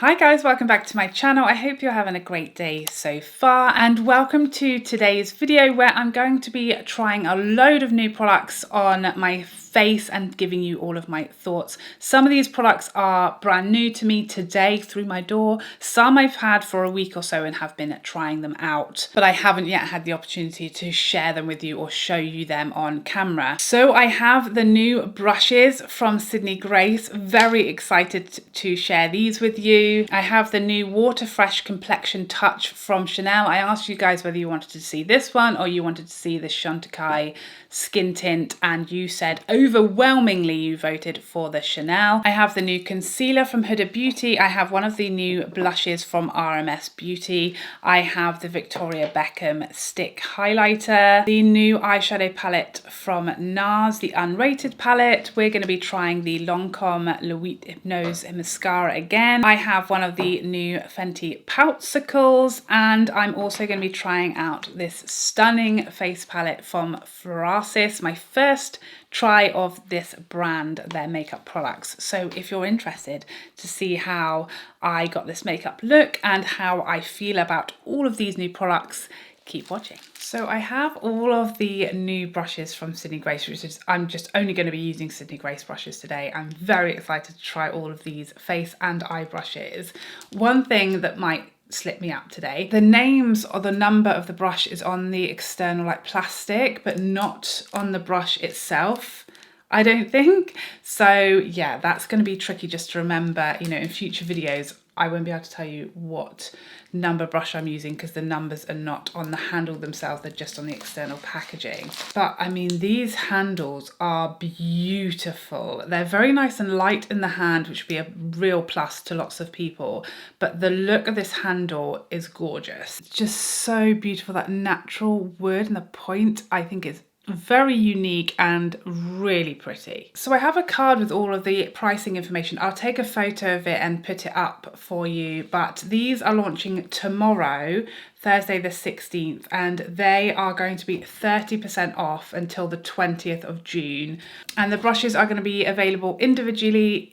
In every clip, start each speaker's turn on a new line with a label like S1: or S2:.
S1: Hi guys, welcome back to my channel. I hope you're having a great day so far, and welcome to today's video where I'm going to be trying a load of new products on my face and giving you all of my thoughts. Some of these products are brand new to me today through my door. Some I've had for a week or so and have been trying them out, but I haven't yet had the opportunity to share them with you or show you them on camera. So I have the new brushes from Sydney Grace. Very excited to share these with you. I have the new Water Fresh Complexion Touch from Chanel. I asked you guys whether you wanted to see this one or you wanted to see the Chantecaille skin tint, and you said overwhelmingly you voted for the Chanel. I have the new concealer from Huda Beauty. I have one of the new blushes from RMS Beauty. I have the Victoria Beckham stick highlighter, the new eyeshadow palette from Nars, the Unrated palette. We're going to be trying the Lancome Hypnose mascara again. I have one of the new Fenty Poutsicles, and I'm also going to be trying out this stunning face palette from Florasis, my first try of this brand, their makeup products. So if you're interested to see how I got this makeup look and how I feel about all of these new products, keep watching. So I have all of the new brushes from Sydney Grace, which is, I'm just only going to be using Sydney Grace brushes today. I'm very excited to try all of these face and eye brushes. One thing that might slip me out today, the names or the number of the brush is on the external like plastic, but not on the brush itself, I don't think. So yeah, that's going to be tricky just to remember. You know, in future videos I won't be able to tell you what number brush I'm using because the numbers are not on the handle themselves, they're just on the external packaging. But I mean, these handles are beautiful. They're very nice and light in the hand, which would be a real plus to lots of people. But the look of this handle is gorgeous. It's just so beautiful. That natural wood and the point, I think, is very unique and really pretty. So I have a card with all of the pricing information. I'll take a photo of it and put it up for you, but these are launching tomorrow, Thursday the 16th, and they are going to be 30% off until the 20th of June. And the brushes are going to be available individually,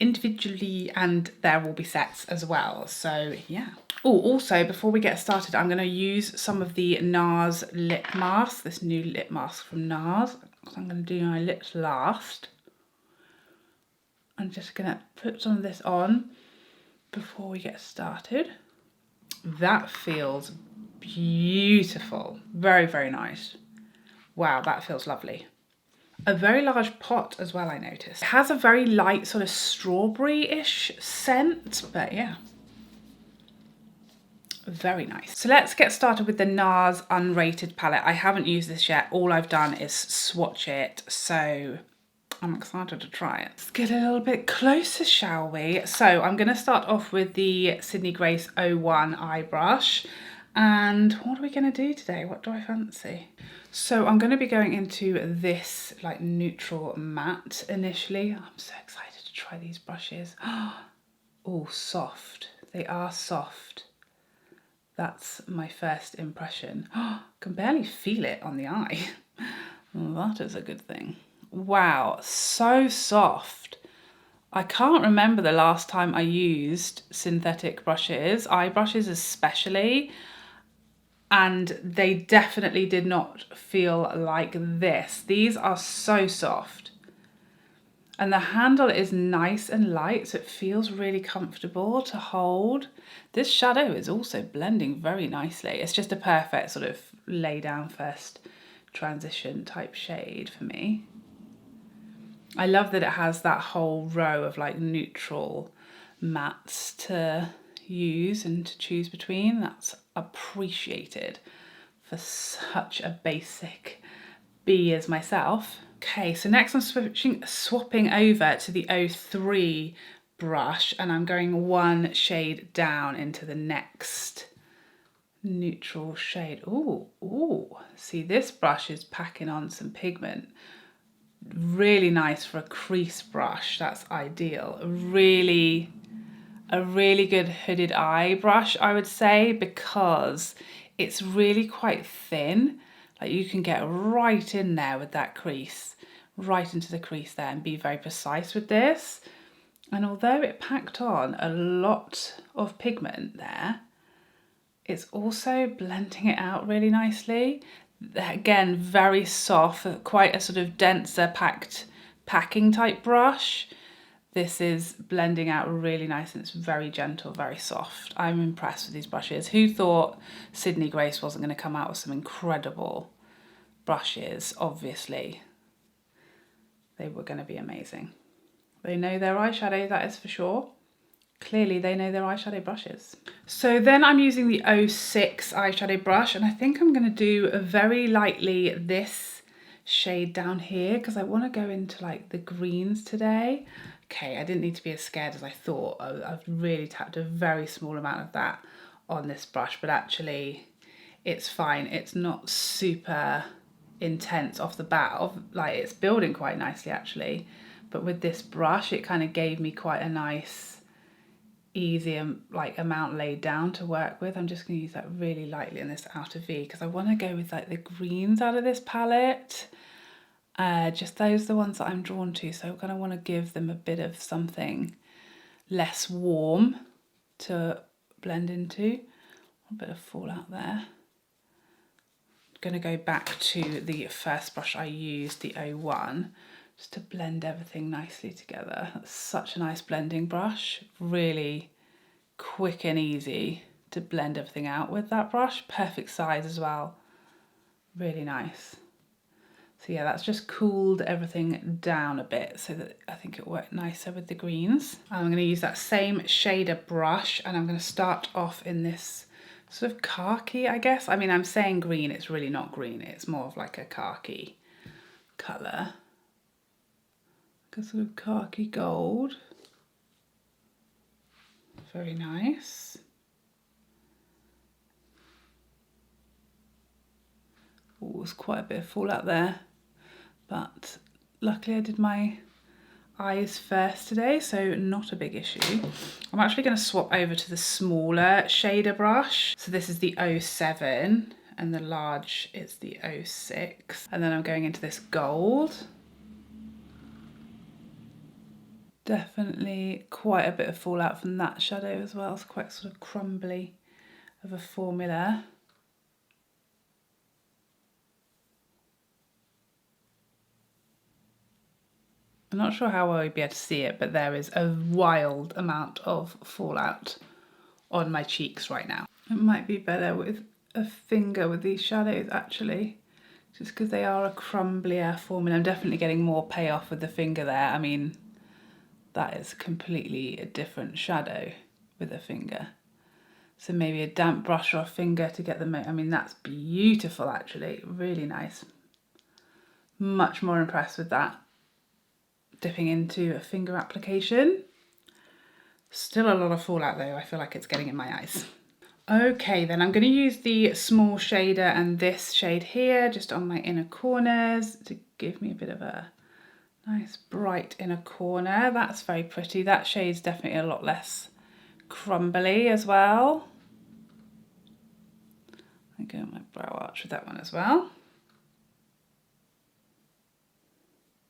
S1: and there will be sets as well. So yeah. Oh, also, before we get started, I'm going to use some of the Nars lip mask, this new lip mask from Nars. I'm going to do my lips last. I'm just going to put some of this on before we get started. That feels beautiful. Very, very nice. Wow, that feels lovely. A very large pot as well, I noticed. It has a very light sort of strawberry-ish scent, but yeah. Very nice. So let's get started with the Nars Unrated palette. I haven't used this yet. All I've done is swatch it, so I'm excited to try it. Let's get a little bit closer, shall we? So I'm going to start off with the Sydney Grace 01 eye brush. And what are we going to do today? What do I fancy? So I'm going to be going into this like neutral matte initially. I'm so excited to try these brushes. Oh, soft. They are soft. That's my first impression. Can barely feel it on the eye. That is a good thing. Wow, so soft. I can't remember the last time I used synthetic brushes, eye brushes especially, and they definitely did not feel like this. These are so soft. And the handle is nice and light, so it feels really comfortable to hold. This shadow is also blending very nicely. It's just a perfect sort of lay down first transition type shade for me. I love that it has that whole row of like neutral mattes to use and to choose between. That's appreciated for such a basic bee as myself. Okay, so next I'm swapping over to the 03 brush, and I'm going one shade down into the next neutral shade. Ooh, see, this brush is packing on some pigment. Really nice for a crease brush, that's ideal. A really good hooded eye brush, I would say, because it's really quite thin. Like you can get right in there with that crease, right into the crease there, and be very precise with this. And although it packed on a lot of pigment there, it's also blending it out really nicely. Again, very soft, quite a sort of denser packing type brush. This is blending out really nice and it's very gentle, very soft. I'm impressed with these brushes. Who thought Sydney Grace wasn't going to come out with some incredible brushes? Obviously, they were going to be amazing. They know their eyeshadow, that is for sure. Clearly they know their eyeshadow brushes. So then I'm using the 06 eyeshadow brush, and I think I'm going to do very lightly this shade down here because I want to go into like the greens today. Okay, I didn't need to be as scared as I thought. I've really tapped a very small amount of that on this brush, but actually it's fine. It's not super intense off the bat, like it's building quite nicely actually. But with this brush, it kind of gave me quite a nice easy like amount laid down to work with. I'm just going to use that really lightly in this outer V because I want to go with like the greens out of this palette. Just those are the ones that I'm drawn to, so I'm going to want to give them a bit of something less warm to blend into. A bit of fallout there. I'm going to go back to the first brush I used, the 01, just to blend everything nicely together. That's such a nice blending brush, really quick and easy to blend everything out with that brush. Perfect size as well, really nice. So yeah, that's just cooled everything down a bit so that I think it worked nicer with the greens. I'm going to use that same shader brush and I'm going to start off in this sort of khaki, I guess. I mean, I'm saying green, it's really not green, it's more of like a khaki colour. A sort of khaki gold. Very nice. Oh, there's quite a bit of fallout there, but luckily I did my eyes first today, so not a big issue. I'm actually going to swap over to the smaller shader brush. So this is the 07 and the large is the 06. And then I'm going into this gold. Definitely quite a bit of fallout from that shadow as well. It's quite sort of crumbly of a formula. I'm not sure how well you'd be able to see it, but there is a wild amount of fallout on my cheeks right now. It might be better with a finger with these shadows actually, just because they are a crumblier formula. I'm definitely getting more payoff with the finger there. I mean, that is completely a different shadow with a finger. So maybe a damp brush or a finger to get them. I mean, that's beautiful actually, really nice. Much more impressed with that. Dipping into a finger application. Still a lot of fallout though, I feel like it's getting in my eyes. Okay, then I'm going to use the small shader and this shade here just on my inner corners to give me a bit of a nice bright inner corner. That's very pretty. That shade's definitely a lot less crumbly as well. I go on my brow arch with that one as well.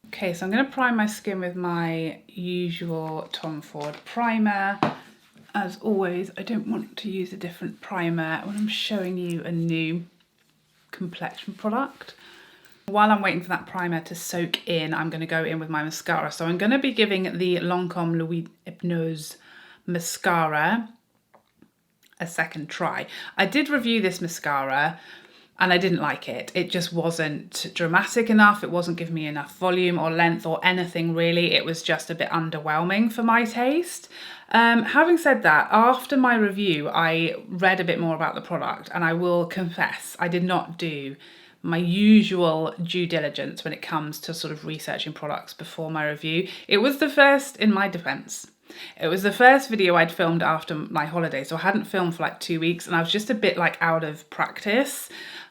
S1: Okay, so I'm going to prime my skin with my usual Tom Ford primer. As always, I don't want to use a different primer when I'm showing you a new complexion product. While I'm waiting for that primer to soak in, I'm going to go in with my mascara. So I'm going to be giving the Lancome Hypnose mascara a second try. I did review this mascara and I didn't like it. It just wasn't dramatic enough. It wasn't giving me enough volume or length or anything really. It was just a bit underwhelming for my taste. Having said that, after my review, I read a bit more about the product and I will confess, I did not do my usual due diligence when it comes to sort of researching products before my review. It was the first, in my defense, it was the first video I'd filmed after my holiday. So I hadn't filmed for like 2 weeks and I was just a bit like out of practice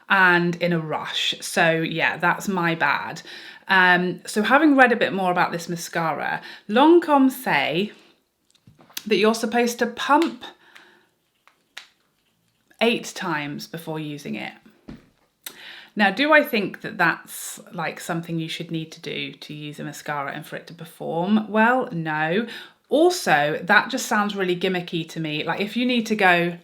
S1: and in a rush. So yeah, that's my bad. So having read a bit more about this mascara, Lancome say that you're supposed to pump 8 times before using it. Now, do I think that that's like something you should need to do to use a mascara and for it to perform? Well, no. Also, that just sounds really gimmicky to me. Like if you need to go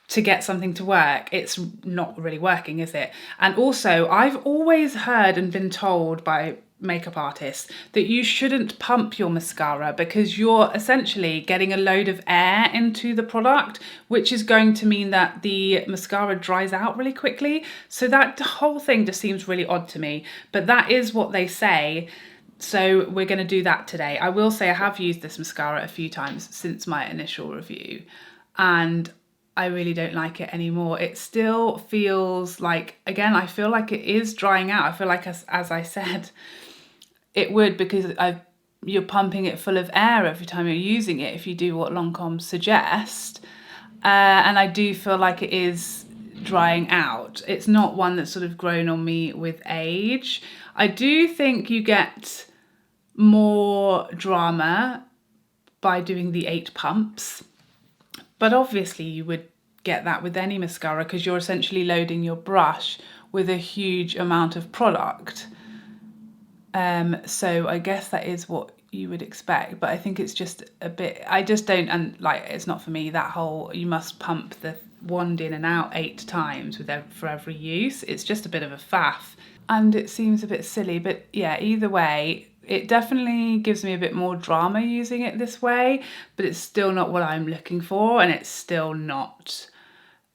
S1: to get something to work, it's not really working, is it? And also, I've always heard and been told by makeup artists that you shouldn't pump your mascara because you're essentially getting a load of air into the product, which is going to mean that the mascara dries out really quickly. So that whole thing just seems really odd to me, but that is what they say. So we're going to do that today. I will say I have used this mascara a few times since my initial review, and I really don't like it anymore. It still feels like, again, I feel like it is drying out. I feel like, as I said, it would, because you're pumping it full of air every time you're using it if you do what Lancome suggest. And I do feel like it is drying out. It's not one that's sort of grown on me with age. I do think you get more drama by doing the 8 pumps. But obviously you would get that with any mascara because you're essentially loading your brush with a huge amount of product. So I guess that is what you would expect, but I think it's just a bit, I just don't, and like, it's not for me, that whole, you must pump the wand in and out 8 times for every use. It's just a bit of a faff and it seems a bit silly, but yeah, either way, it definitely gives me a bit more drama using it this way, but it's still not what I'm looking for, and it's still not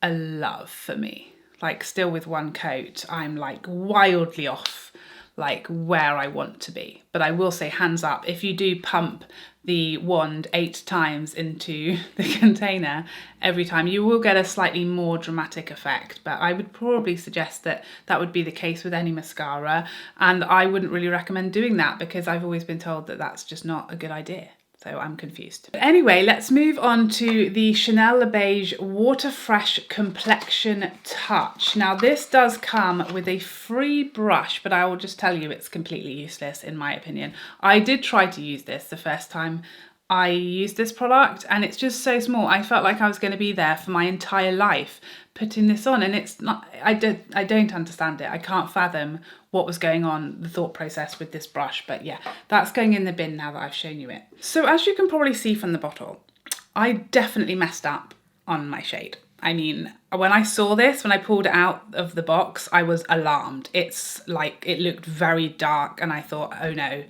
S1: a love for me. Like, still with one coat, I'm like wildly off like where I want to be. But I will say, hands up, if you do pump the wand 8 times into the container every time, you will get a slightly more dramatic effect. But I would probably suggest that that would be the case with any mascara, and I wouldn't really recommend doing that because I've always been told that that's just not a good idea. So I'm confused. But anyway, let's move on to the Chanel Le Beige Water Fresh Complexion Touch. Now this does come with a free brush, but I will just tell you it's completely useless in my opinion. I did try to use this the first time I used this product and it's just so small. I felt like I was going to be there for my entire life putting this on, and it's not, I don't understand it. I can't fathom what was going on, the thought process with this brush, but yeah, that's going in the bin now that I've shown you it. So as you can probably see from the bottle, I definitely messed up on my shade. I mean, when I saw this, when I pulled it out of the box, I was alarmed. It's like, it looked very dark and I thought, oh no,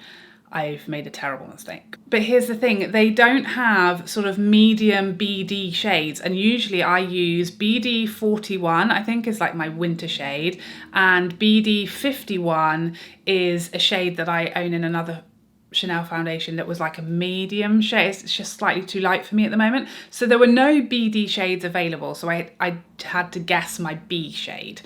S1: I've made a terrible mistake. But here's the thing, they don't have sort of medium BD shades, and usually I use BD 41, I think is like my winter shade, and BD 51 is a shade that I own in another Chanel foundation that was like a medium shade. It's just slightly too light for me at the moment. So there were no BD shades available, so I had to guess my B shade.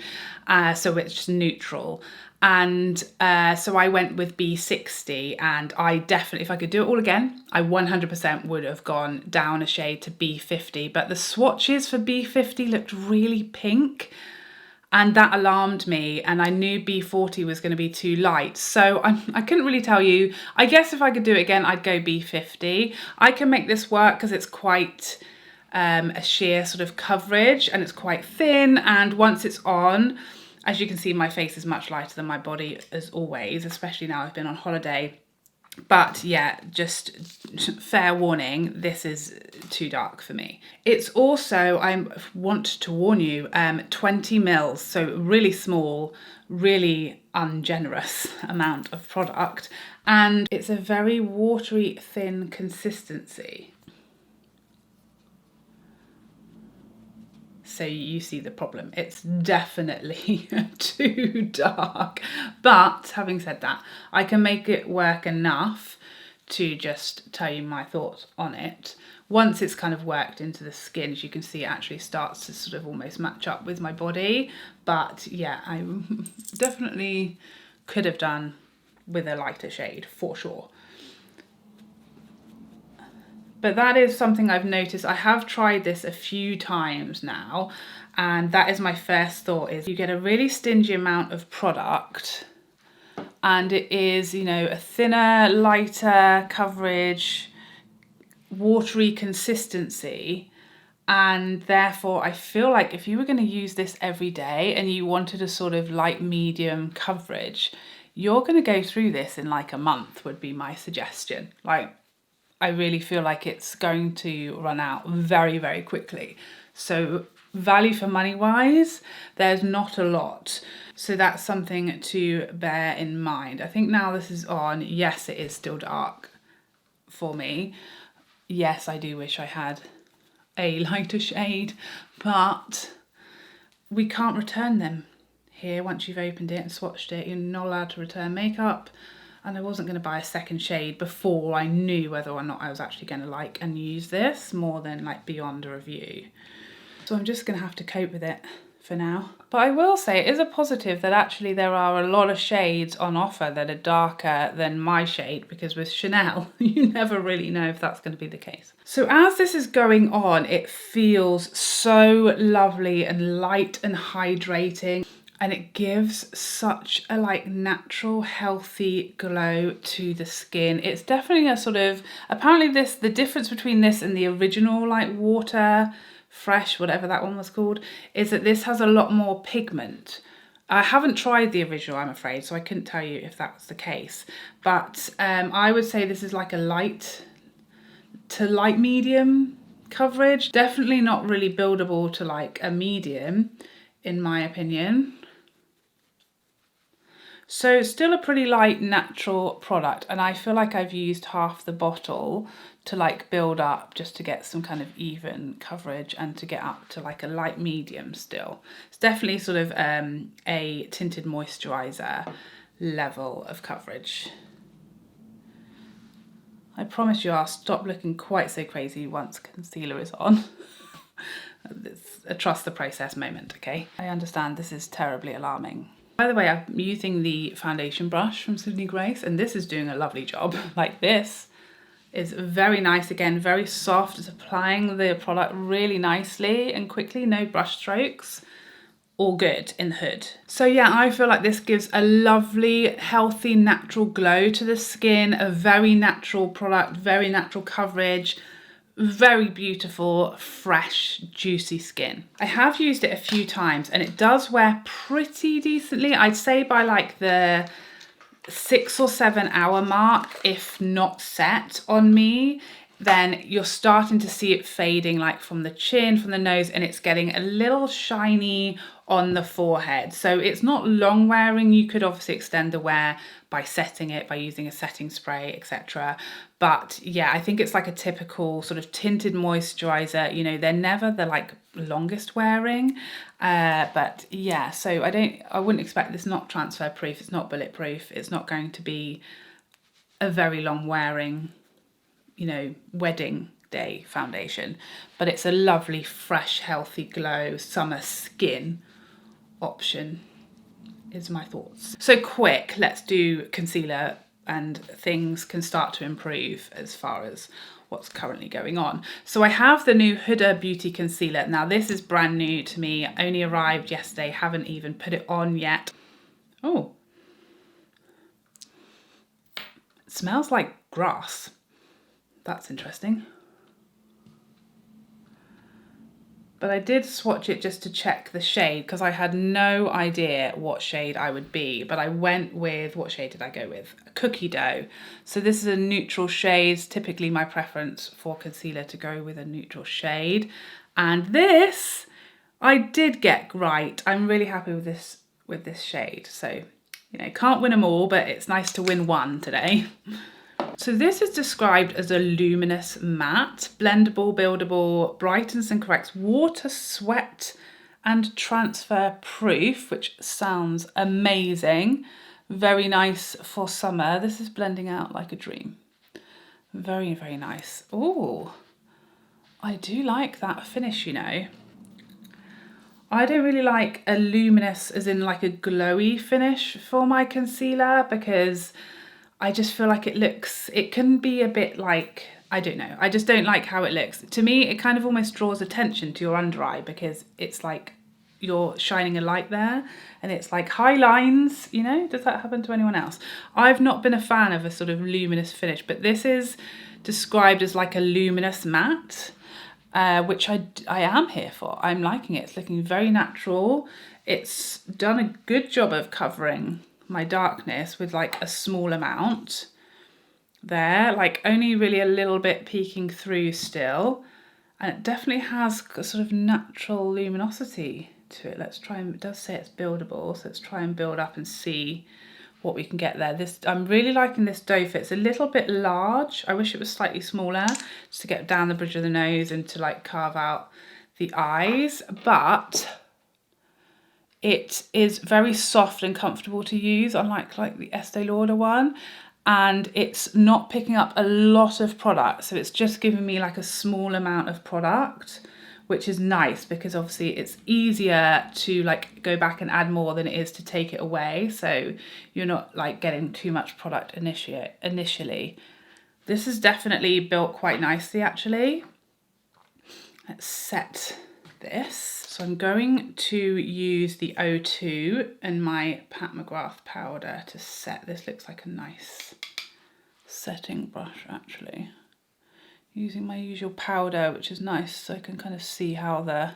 S1: So it's just neutral. And so I went with B60, and I definitely, if I could do it all again, I 100% would have gone down a shade to B50, but the swatches for B50 looked really pink, and that alarmed me, and I knew B40 was going to be too light, so I couldn't really tell you. I guess if I could do it again, I'd go B50. I can make this work because it's quite a sheer sort of coverage, and it's quite thin, and once it's on, as you can see, my face is much lighter than my body as always, especially now I've been on holiday. But yeah, just fair warning, this is too dark for me. It's also, I want to warn you, 20 mils, so really small, really ungenerous amount of product. And it's a very watery, thin consistency. So you see the problem. It's definitely too dark. But having said that, I can make it work enough to just tell you my thoughts on it. Once it's kind of worked into the skin, as you can see, it actually starts to sort of almost match up with my body. But yeah, I definitely could have done with a lighter shade for sure. But that is something I've noticed. I have tried this a few times now, and that is my first thought, is you get a really stingy amount of product, and it is, you know, a thinner, lighter coverage, watery consistency, and therefore I feel like if you were going to use this every day and you wanted a sort of light medium coverage, you're going to go through this in like a month would be my suggestion. Like, I really feel like it's going to run out very, very quickly. So value for money wise, there's not a lot. So that's something to bear in mind. I think now this is on, yes, it is still dark for me. Yes, I do wish I had a lighter shade, but we can't return them here. Once you've opened it and swatched it, you're not allowed to return makeup. And I wasn't going to buy a second shade before I knew whether or not I was actually going to like and use this more than like beyond a review. So I'm just going to have to cope with it for now. But I will say it is a positive that actually there are a lot of shades on offer that are darker than my shade, because with Chanel, you never really know if that's going to be the case. So as this is going on, it feels so lovely and light and hydrating. And it gives such a like natural, healthy glow to the skin. It's definitely a sort of, apparently the difference between this and the original like water, fresh, whatever that one was called, is that this has a lot more pigment. I haven't tried the original, I'm afraid, so I couldn't tell you if that was the case. But I would say this is like a light to light medium coverage. Definitely not really buildable to like a medium, in my opinion. So it's still a pretty light, natural product, and I feel like I've used half the bottle to like build up just to get some kind of even coverage and to get up to like a light medium still. It's definitely sort of a tinted moisturizer level of coverage. I promise you I'll stop looking quite so crazy once concealer is on. It's a trust the process moment, okay? I understand this is terribly alarming. By the way, I'm using the foundation brush from Sydney Grace, and this is doing a lovely job. Like, this is very nice. Again, very soft. It's applying the product really nicely and quickly. No brush strokes. All good in the hood. So yeah, I feel like this gives a lovely, healthy, natural glow to the skin. A very natural product, very natural coverage. Very beautiful, fresh, juicy skin. I have used it a few times and it does wear pretty decently. I'd say by like the 6 or 7 hour mark, if not set on me, then you're starting to see it fading like from the chin, from the nose, and it's getting a little shiny on the forehead. So it's not long wearing. You could obviously extend the wear by setting it, by using a setting spray, etc. But yeah, I think it's like a typical sort of tinted moisturizer. You know, they're never the like longest wearing, but yeah, so I wouldn't expect this. Not transfer proof, it's not bulletproof, it's not going to be a very long wearing, you know, wedding day foundation, but it's a lovely, fresh, healthy glow, summer skin option is my thoughts. So quick, let's do concealer and things can start to improve as far as what's currently going on. So I have the new Huda Beauty Concealer. Now this is brand new to me, only arrived yesterday, haven't even put it on yet. Oh, it smells like grass. That's interesting. But I did swatch it just to check the shade because I had no idea what shade I would be. But I went with, what shade did I go with? A Cookie Dough. So this is a neutral shade. It's typically my preference for concealer to go with a neutral shade. And this, I did get right. I'm really happy with this shade. So, you know, can't win them all, but it's nice to win one today. So this is described as a luminous matte, blendable, buildable, brightens and corrects water, sweat and transfer proof, which sounds amazing. Very nice for summer. This is blending out like a dream. Very, very nice. Oh, I do like that finish, you know. I don't really like a luminous, as in like a glowy finish for my concealer, because I just feel like it can be a bit like, I don't know, I just don't like how it looks. To me, it kind of almost draws attention to your under eye because it's like you're shining a light there and it's like high lines, you know? Does that happen to anyone else? I've not been a fan of a sort of luminous finish, but this is described as like a luminous matte, which I am here for. I'm liking it. It's looking very natural. It's done a good job of covering my darkness with like a small amount there, like only really a little bit peeking through still. And it definitely has a sort of natural luminosity to it. Let's try and, it does say it's buildable, so let's try and build up and see what we can get there. This, I'm really liking this doe foot. It's a little bit large. I wish it was slightly smaller, just to get down the bridge of the nose and to like carve out the eyes, but it is very soft and comfortable to use, unlike like the Estee Lauder one. And it's not picking up a lot of product, so it's just giving me like a small amount of product, which is nice because obviously it's easier to like go back and add more than it is to take it away, so you're not like getting too much product initially. This is definitely built quite nicely actually. Let's set this. So I'm going to use the O2 and my Pat McGrath powder to set. This looks like a nice setting brush actually. Using my usual powder, which is nice, so I can kind of see how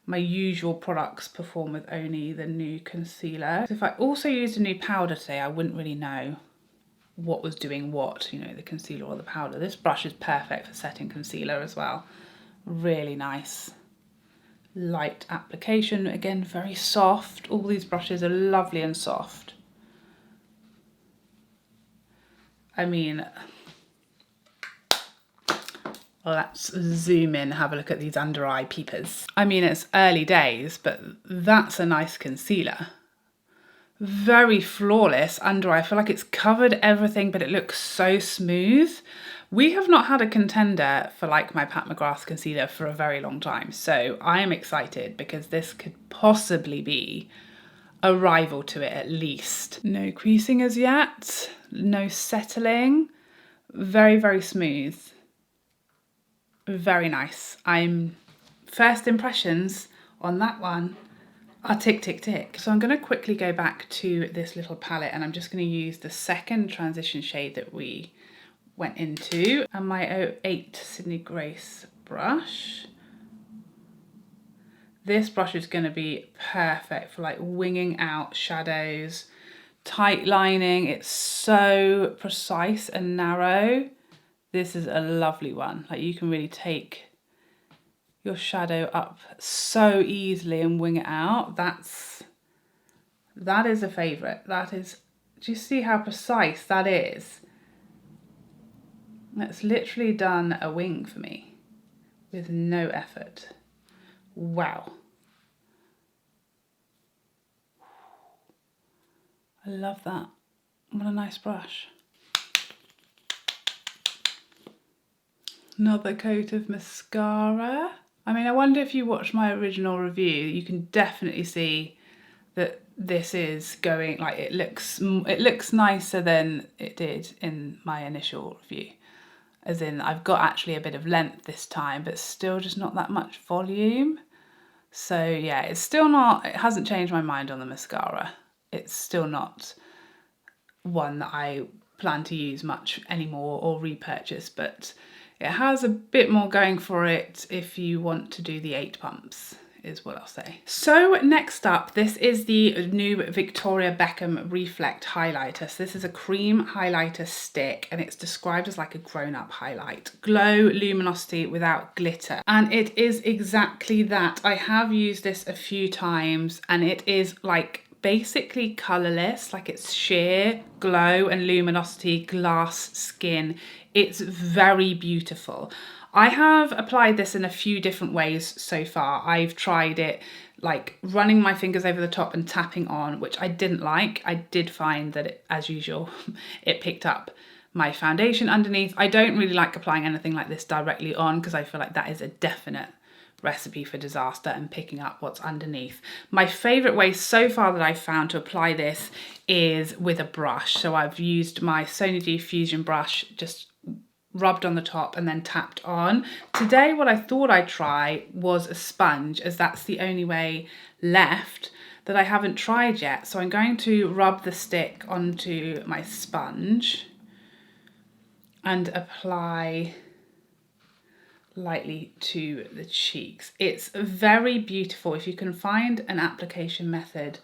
S1: my usual products perform with only the new concealer. So if I also used a new powder today, I wouldn't really know what was doing what, you know, the concealer or the powder. This brush is perfect for setting concealer as well. Really nice. Light application, again very soft. All these brushes are lovely and soft. I mean, let's zoom in, have a look at these under eye peepers. I mean, it's early days, but that's a nice concealer. Very flawless under eye. I feel like it's covered everything, but it looks so smooth. We have not had a contender for like my Pat McGrath concealer for a very long time, so I am excited because this could possibly be a rival to it at least. No creasing as yet, no settling, very, very smooth, very nice. First impressions on that one are tick, tick, tick. So I'm gonna quickly go back to this little palette and I'm just gonna use the second transition shade that we went into, and my 08 Sydney Grace brush. This brush is going to be perfect for like winging out shadows, tight lining. It's so precise and narrow. This is a lovely one. Like you can really take your shadow up so easily and wing it out. That is a favorite. That is, do you see how precise that is? That's literally done a wing for me with no effort. Wow. I love that. What a nice brush. Another coat of mascara. I mean, I wonder if you watched my original review, you can definitely see that this is going, like it looks nicer than it did in my initial review. As in, I've got actually a bit of length this time, but still just not that much volume. So yeah, it's still not, it hasn't changed my mind on the mascara. It's still not one that I plan to use much anymore or repurchase, but it has a bit more going for it if you want to do the 8 pumps, is what I'll say. So next up, this is the new Victoria Beckham Reflect highlighter. So this is a cream highlighter stick and it's described as like a grown-up highlight. Glow, luminosity without glitter. And it is exactly that. I have used this a few times and it is like basically colorless, like it's sheer glow and luminosity, glass skin. It's very beautiful. I have applied this in a few different ways so far. I've tried it like running my fingers over the top and tapping on, which I didn't like. I did find that it, as usual, it picked up my foundation underneath. I don't really like applying anything like this directly on because I feel like that is a definite recipe for disaster and picking up what's underneath. My favorite way so far that I've found to apply this is with a brush. So I've used my Sonia G Fusion brush, just rubbed on the top and then tapped on. Today what I thought I'd try was a sponge, as that's the only way left that I haven't tried yet. So I'm going to rub the stick onto my sponge and apply lightly to the cheeks. It's very beautiful. If you can find an application method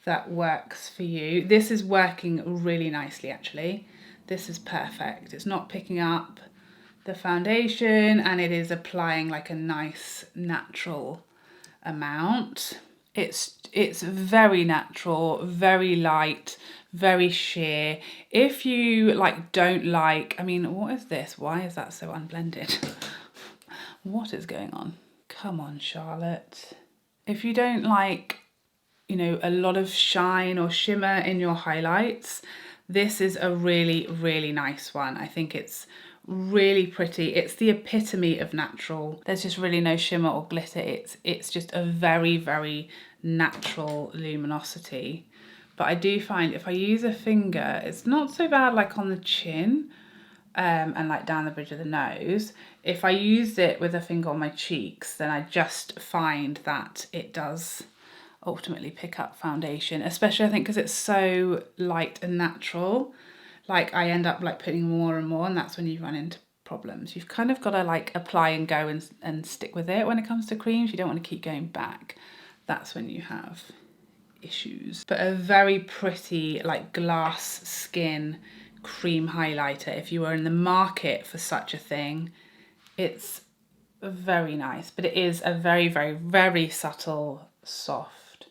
S1: that works for you. This is working really nicely actually. This is perfect. It's not picking up the foundation and it is applying like a nice natural amount. It's very natural, very light, very sheer. If you like don't like, I mean, what is this? Why is that so unblended? What is going on? Come on, Charlotte. If you don't like, you know, a lot of shine or shimmer in your highlights, this is a really, really nice one. I think it's really pretty. It's the epitome of natural. There's just really no shimmer or glitter. It's just a very, very natural luminosity. But I do find if I use a finger, it's not so bad like on the chin and like down the bridge of the nose. If I used it with a finger on my cheeks, then I just find that it does ultimately pick up foundation, especially I think because it's so light and natural. Like I end up like putting more and more, and that's when you run into problems. You've kind of got to like apply and go and stick with it when it comes to creams. You don't want to keep going back. That's when you have issues. But a very pretty like glass skin cream highlighter, if you were in the market for such a thing, it's very nice. But it is a very, very, very subtle, soft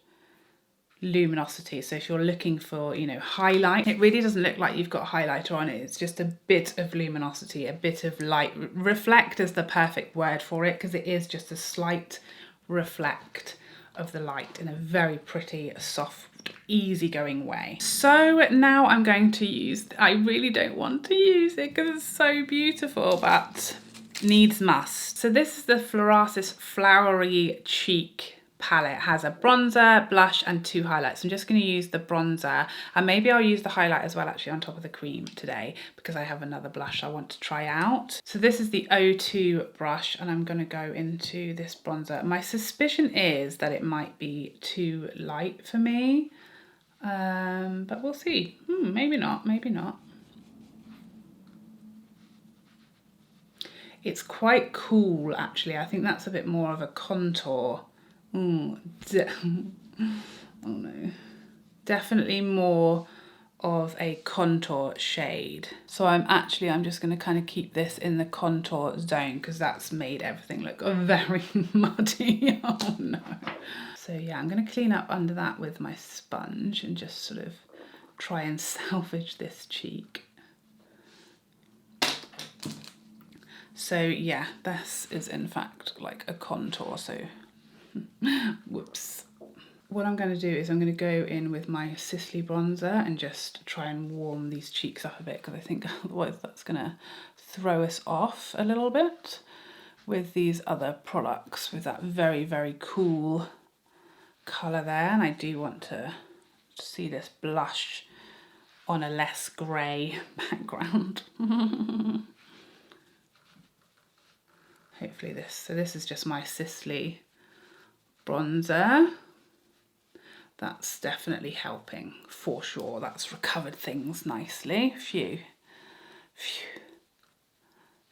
S1: luminosity. So if you're looking for, you know, highlight, it really doesn't look like you've got highlighter on it. It's just a bit of luminosity, a bit of light. Reflect is the perfect word for it because it is just a slight reflect of the light in a very pretty, soft, easygoing way. So now I'm going to use, I really don't want to use it because it's so beautiful, but needs must. So this is the Florasis Flowery Cheek palette. It has a bronzer, blush and 2 highlights. I'm just going to use the bronzer and maybe I'll use the highlight as well actually on top of the cream today because I have another blush I want to try out. So this is the O2 brush and I'm going to go into this bronzer. My suspicion is that it might be too light for me, but we'll see. Maybe not, maybe not. It's quite cool actually. I think that's a bit more of a contour. Oh no. Definitely more of a contour shade. So I'm just going to kind of keep this in the contour zone because that's made everything look very muddy. Oh no. So yeah, I'm going to clean up under that with my sponge and just sort of try and salvage this cheek. So yeah, this is in fact like a contour, so whoops. What I'm going to do is I'm going to go in with my Sisley bronzer and just try and warm these cheeks up a bit because I think otherwise that's going to throw us off a little bit with these other products with that very, very cool colour there. And I do want to see this blush on a less grey background. Hopefully this, so this is just my Sisley bronzer. That's definitely helping for sure. That's recovered things nicely. Phew.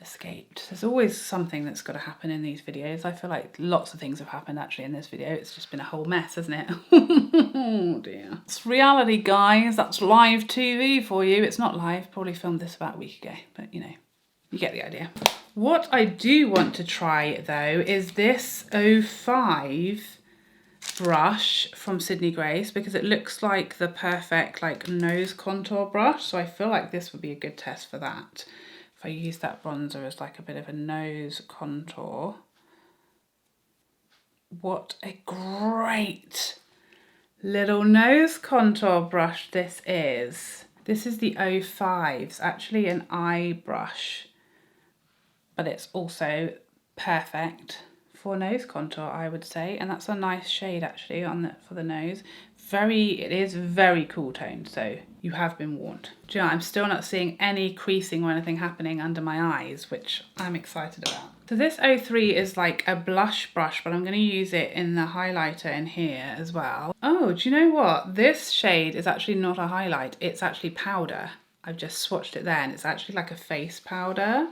S1: Escaped. There's always something that's got to happen in these videos. I feel like lots of things have happened actually in this video. It's just been a whole mess, hasn't it? Oh dear. It's reality, guys. That's live TV for you. It's not live. Probably filmed this about a week ago, but you know, you get the idea. What I do want to try though is this 05 brush from Sydney Grace because it looks like the perfect like nose contour brush. So I feel like this would be a good test for that. If I use that bronzer as like a bit of a nose contour. What a great little nose contour brush this is. This is the 05. It's actually an eye brush, but it's also perfect for nose contour, I would say. And that's a nice shade actually on for the nose. It is very cool toned, so you have been warned. Do you know, I'm still not seeing any creasing or anything happening under my eyes, which I'm excited about. So this 03 is like a blush brush, but I'm going to use it in the highlighter in here as well. Oh, do you know what? This shade is actually not a highlight, it's actually powder. I've just swatched it there and it's actually like a face powder.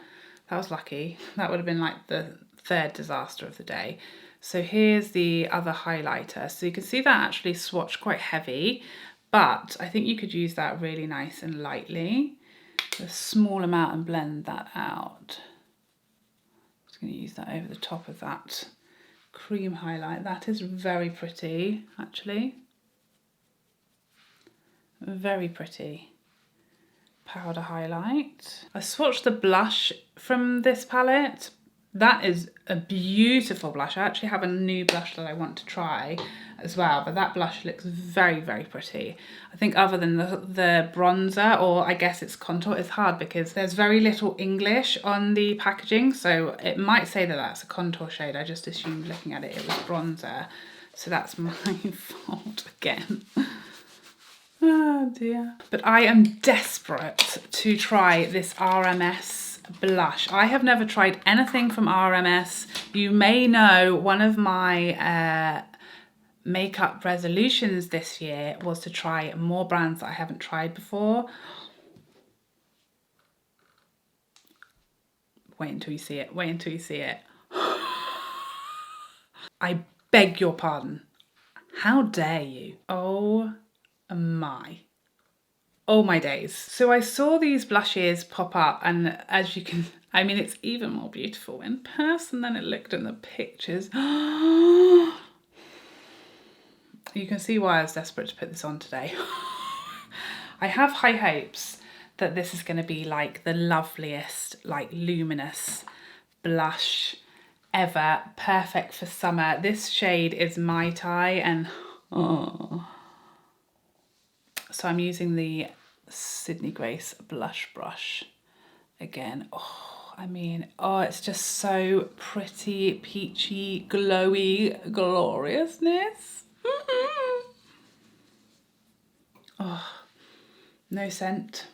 S1: That was lucky. That would have been like the third disaster of the day. So here's the other highlighter. So you can see that actually swatched quite heavy, but I think you could use that really nice and lightly. A small amount and blend that out. Just going to use that over the top of that cream highlight. That is very pretty, actually. Very pretty. Powder highlight. I swatched the blush from this palette. That is a beautiful blush. I actually have a new blush that I want to try as well, but that blush looks very, very pretty. I think other than the bronzer, or I guess it's contour, it's hard because there's very little English on the packaging, so it might say that that's a contour shade. I just assumed looking at it, it was bronzer. So that's my fault again. Oh dear. But I am desperate to try this RMS blush. I have never tried anything from RMS. You may know one of my makeup resolutions this year was to try more brands that I haven't tried before. Wait until you see it. Wait until you see it. I beg your pardon. How dare you? Oh my. Oh my days. So I saw these blushes pop up, and as you can, I mean, it's even more beautiful in person than it looked in the pictures. You can see why I was desperate to put this on today. I have high hopes that this is going to be like the loveliest, like luminous blush ever. Perfect for summer. This shade is Mai Tai, and oh. So I'm using the Sydney Grace blush brush again. Oh, I mean, oh, it's just so pretty, peachy, glowy gloriousness. Oh, no scent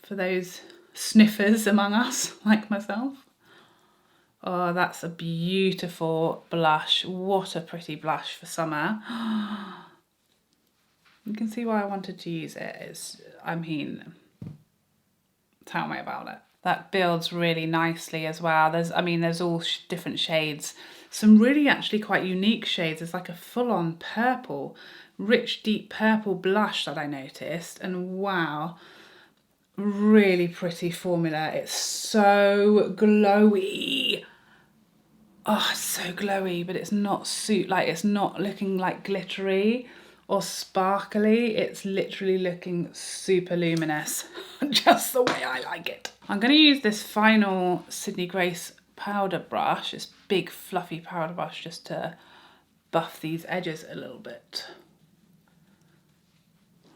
S1: for those sniffers among us like myself. Oh, that's a beautiful blush. What a pretty blush for summer. You can see why I wanted to use it. It's, I mean, tell me about it. That builds really nicely as well. There's all different shades. Some really actually quite unique shades. It's like a full-on purple, rich, deep purple blush that I noticed. And wow, really pretty formula. It's so glowy. Oh, it's so glowy, but it's not it's not looking like glittery or sparkly. It's literally looking super luminous, just the way I like it. I'm going to use this final Sydney Grace powder brush, this big fluffy powder brush, just to buff these edges a little bit.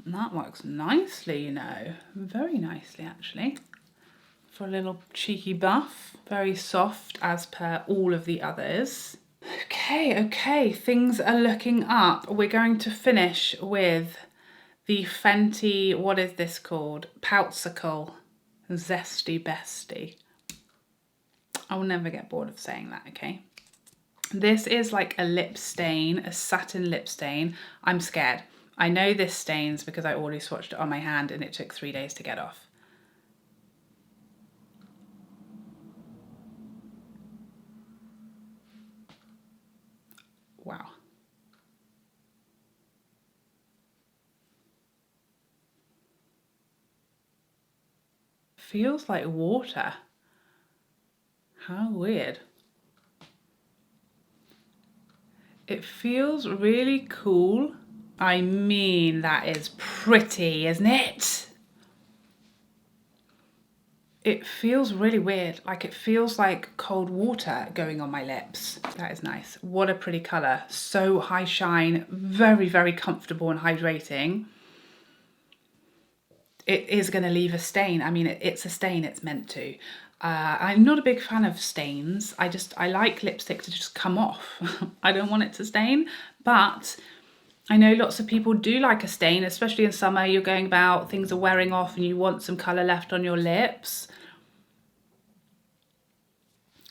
S1: And that works nicely, you know, very nicely actually, for a little cheeky buff. Very soft as per all of the others. Okay, things are looking up. We're going to finish with the Fenty, what is this called? Poutsicle Zesty Besty. I will never get bored of saying that, okay? This is like a lip stain, a satin lip stain. I'm scared. I know this stains because I already swatched it on my hand and it took 3 days to get off. Wow. Feels like water. How weird. It feels really cool. I mean, that is pretty, isn't it? It feels really weird. Like it feels like cold water going on my lips. That is nice. What a pretty colour. So high shine, very, very comfortable and hydrating. It is going to leave a stain. I mean, it's a stain, it's meant to. I'm not a big fan of stains. I like lipstick to just come off. I don't want it to stain, but I know lots of people do like a stain, especially in summer. You're going about, things are wearing off and you want some colour left on your lips.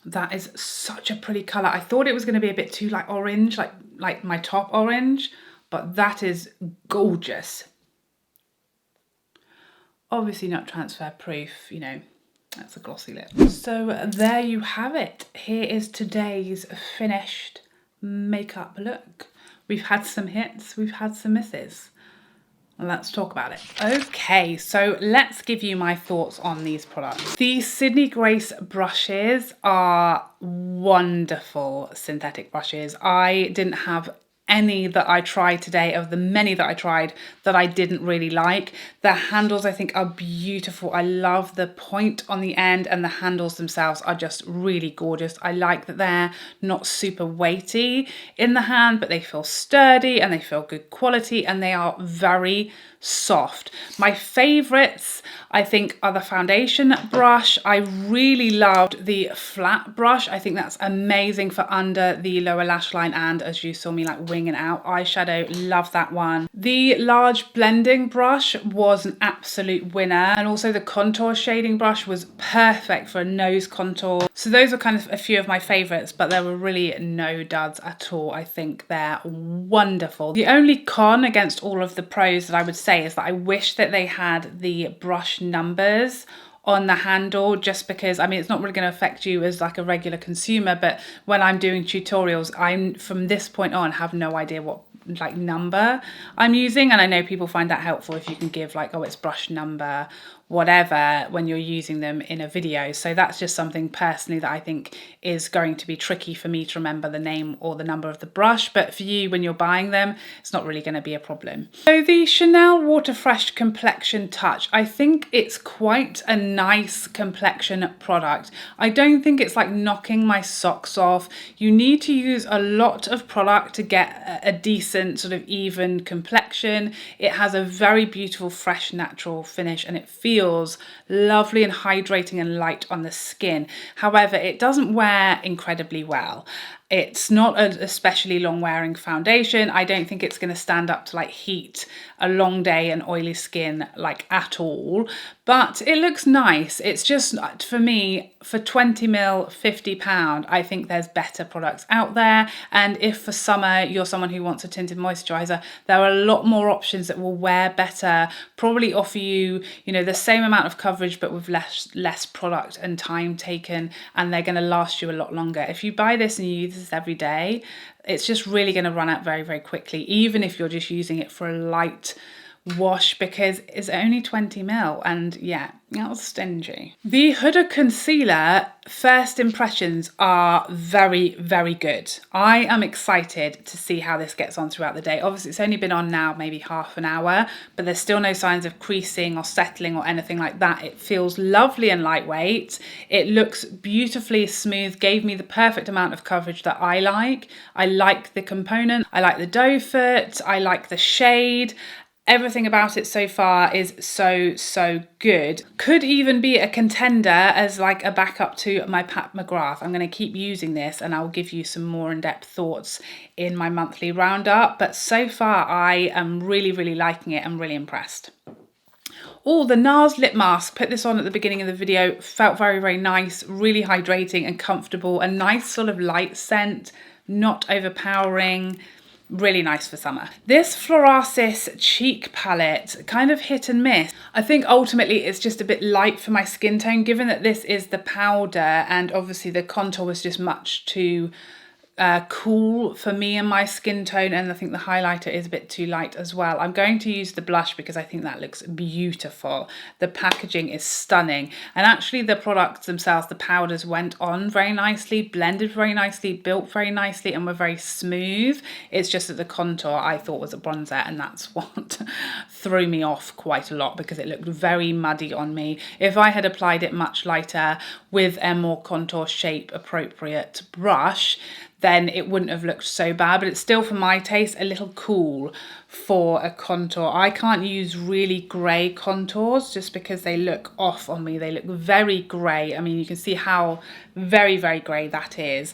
S1: That is such a pretty colour. I thought it was going to be a bit too like orange, like my top orange, but that is gorgeous. Obviously not transfer proof, you know, that's a glossy lip. So there you have it. Here is today's finished makeup look. We've had some hits, we've had some misses. Let's talk about it. Okay, so let's give you my thoughts on these products. The Sydney Grace brushes are wonderful synthetic brushes. I didn't have any that I tried today, of the many that I tried, that I didn't really like. The handles I think are beautiful. I love the point on the end, and the handles themselves are just really gorgeous. I like that they're not super weighty in the hand, but they feel sturdy and they feel good quality, and they are very soft. My favorites, I think, are the foundation brush. I really loved the flat brush. I think that's amazing for under the lower lash line, and as you saw me like winging out eyeshadow, love that one. The large blending brush was an absolute winner, and also the contour shading brush was perfect for a nose contour. So those are kind of a few of my favorites, but there were really no duds at all. I think they're wonderful. The only con against all of the pros that I would say is that I wish that they had the brush numbers on the handle, just because, I mean, it's not really going to affect you as like a regular consumer, but when I'm doing tutorials, I'm from this point on have no idea what like number I'm using, and I know people find that helpful if you can give like, oh, it's brush number whatever when you're using them in a video. So that's just something personally that I think is going to be tricky for me to remember the name or the number of the brush, but for you when you're buying them, it's not really going to be a problem. So the Chanel Water Fresh Complexion Touch, I think it's quite a nice complexion product. I don't think it's like knocking my socks off. You need to use a lot of product to get a decent sort of even complexion. It has a very beautiful fresh natural finish, and it feels lovely and hydrating and light on the skin. However, it doesn't wear incredibly well. It's not an especially long wearing foundation. I don't think it's going to stand up to like heat a long day and oily skin like at all, but it looks nice. It's just, for me, for 20ml, £50, I think there's better products out there. And if for summer you're someone who wants a tinted moisturizer, there are a lot more options that will wear better, probably offer you, you know, the same amount of coverage but with less product and time taken, and they're going to last you a lot longer. If you buy this and you use this every day, it's just really going to run out very, very quickly, even if you're just using it for a light wash, because it's only 20ml, and yeah, that was stingy. The Huda concealer first impressions are very, very good. I am excited to see how this gets on throughout the day. Obviously it's only been on now maybe half an hour, but there's still no signs of creasing or settling or anything like that. It feels lovely and lightweight. It looks beautifully smooth, gave me the perfect amount of coverage that I like. I like the component, I like the doe foot, I like the shade. Everything about it so far is so good. Could even be a contender as like a backup to my Pat McGrath. I'm going to keep using this, and I'll give you some more in-depth thoughts in my monthly roundup. But so far I am really, really liking it. I'm really impressed. Oh, the Nars lip mask, put this on at the beginning of the video, felt very, very nice, really hydrating and comfortable. A nice sort of light scent, not overpowering. Really nice for summer. This Florasis cheek palette, kind of hit and miss. I think ultimately it's just a bit light for my skin tone, given that this is the powder, and obviously the contour was just much too cool for me and my skin tone, and I think the highlighter is a bit too light as well. I'm going to use the blush because I think that looks beautiful. The packaging is stunning, and actually the products themselves, the powders, went on very nicely, blended very nicely, built very nicely, and were very smooth. It's just that the contour I thought was a bronzer, and that's what threw me off quite a lot because it looked very muddy on me. If I had applied it much lighter with a more contour shape appropriate brush, then it wouldn't have looked so bad, but it's still, for my taste, a little cool for a contour. I can't use really grey contours just because they look off on me. They look very grey. I mean, you can see how very, very grey that is.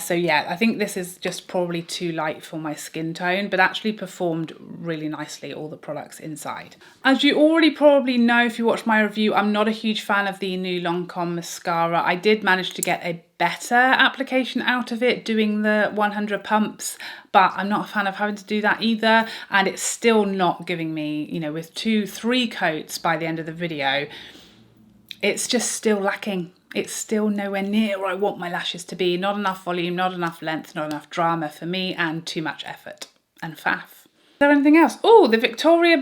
S1: So yeah, I think this is just probably too light for my skin tone, but actually performed really nicely, all the products inside. As you already probably know if you watched my review, I'm not a huge fan of the new Lancome mascara. I did manage to get a better application out of it doing the 100 pumps, but I'm not a fan of having to do that either, and it's still not giving me, you know, with 2-3 coats by the end of the video, it's just still lacking. it's still nowhere near where I want my lashes to be. Not enough volume, not enough length, not enough drama for me, and too much effort and faff. Is there anything else? Oh, the Victoria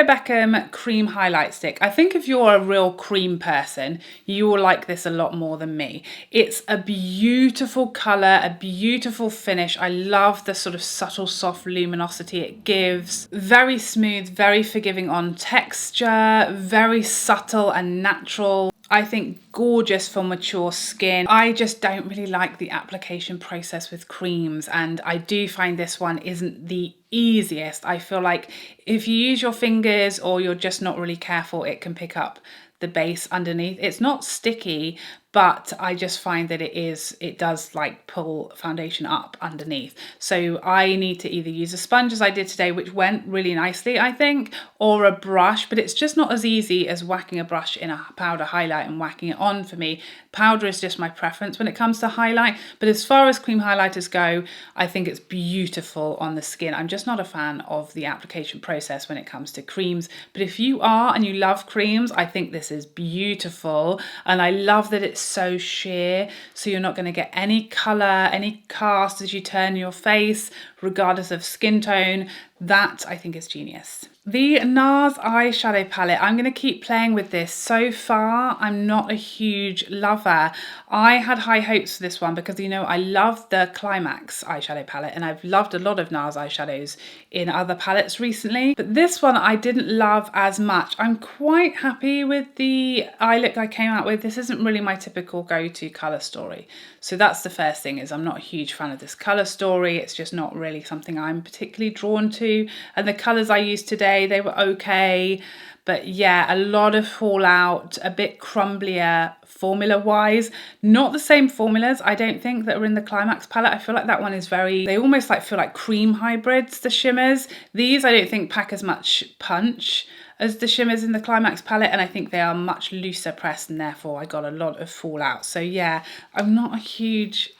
S1: Beckham cream highlight stick. I think if you're a real cream person, you will like this a lot more than me. It's a beautiful colour, a beautiful finish. I love the sort of subtle, soft luminosity it gives. Very smooth, very forgiving on texture, very subtle and natural. I think gorgeous for mature skin. I just don't really like the application process with creams, and I do find this one isn't the easiest. I feel like if you use your fingers or you're just not really careful, it can pick up the base underneath. It's not sticky, but I just find that it does like pull foundation up underneath. So I need to either use a sponge as I did today, which went really nicely, I think, or a brush, but it's just not as easy as whacking a brush in a powder highlight and whacking it on for me. Powder is just my preference when it comes to highlight, but as far as cream highlighters go, I think it's beautiful on the skin. I'm just not a fan of the application process when it comes to creams, but if you are and you love creams, I think this is beautiful, and I love that it's so sheer, so you're not going to get any colour, any cast as you turn your face, regardless of skin tone. That I think is genius. The Nars eyeshadow palette, I'm going to keep playing with this. So far, I'm not a huge lover. I had high hopes for this one because, you know, I love the Climax eyeshadow palette and I've loved a lot of Nars eyeshadows in other palettes recently. But this one I didn't love as much. I'm quite happy with the eye look I came out with. This isn't really my typical go-to colour story. So that's the first thing, is I'm not a huge fan of this colour story. It's just not really something I'm particularly drawn to. And the colours I used today, they were okay. But yeah, a lot of fallout, a bit crumblier formula-wise. Not the same formulas, I don't think, that are in the Climax palette. I feel like that one is very, they almost like feel like cream hybrids, the shimmers. These I don't think pack as much punch as the shimmers in the Climax palette, and I think they are much looser pressed, and therefore I got a lot of fallout. So yeah, I'm not a huge,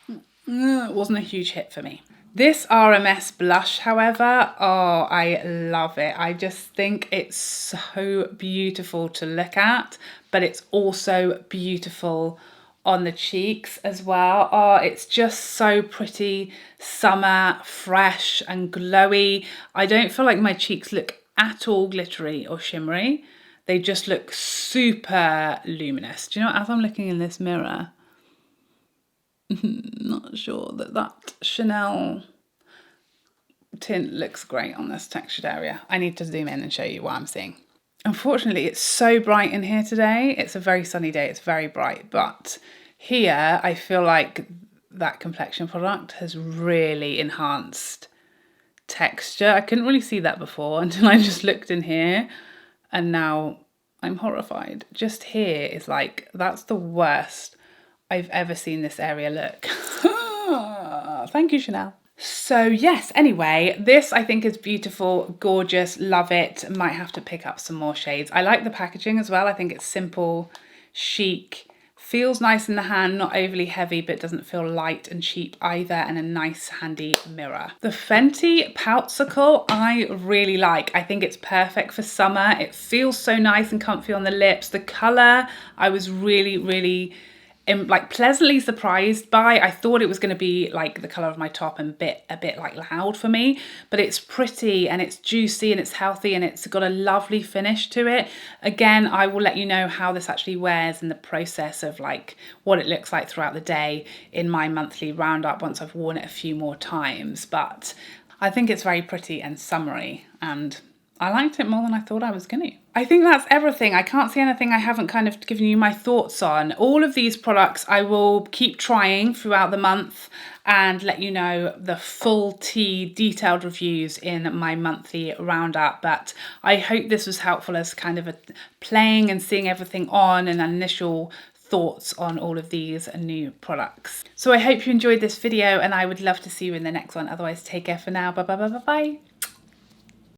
S1: it wasn't a huge hit for me. This RMS blush, however, oh, I love it. I just think it's so beautiful to look at, but it's also beautiful on the cheeks as well. Oh, it's just so pretty, summer, fresh and glowy. I don't feel like my cheeks look at all glittery or shimmery. They just look super luminous. Do you know, as I'm looking in this mirror, not sure that Chanel tint looks great on this textured area. I need to zoom in and show you what I'm seeing. Unfortunately, it's so bright in here today. It's a very sunny day, it's very bright, but here I feel like that Complexion product has really enhanced texture. I couldn't really see that before until I just looked in here, and now I'm horrified. Just here is like, that's the worst I've ever seen this area look. Thank you, Chanel. So yes, anyway, this I think is beautiful, gorgeous, love it. Might have to pick up some more shades. I like the packaging as well. I think it's simple, chic, feels nice in the hand, not overly heavy, but doesn't feel light and cheap either, and a nice handy mirror. The Fenty Poutsicle I really like. I think it's perfect for summer. It feels so nice and comfy on the lips. The colour I was really like pleasantly surprised by. I thought it was going to be like the colour of my top and a bit like loud for me, but it's pretty and it's juicy and it's healthy and it's got a lovely finish to it. Again, I will let you know how this actually wears in the process of like what it looks like throughout the day in my monthly roundup once I've worn it a few more times, but I think it's very pretty and summery, and I liked it more than I thought I was going to. I think that's everything. I can't see anything I haven't kind of given you my thoughts on. All of these products I will keep trying throughout the month and let you know the full tea detailed reviews in my monthly roundup. But I hope this was helpful as kind of a playing and seeing everything on and initial thoughts on all of these new products. So I hope you enjoyed this video and I would love to see you in the next one. Otherwise, take care for now. Bye bye bye bye bye.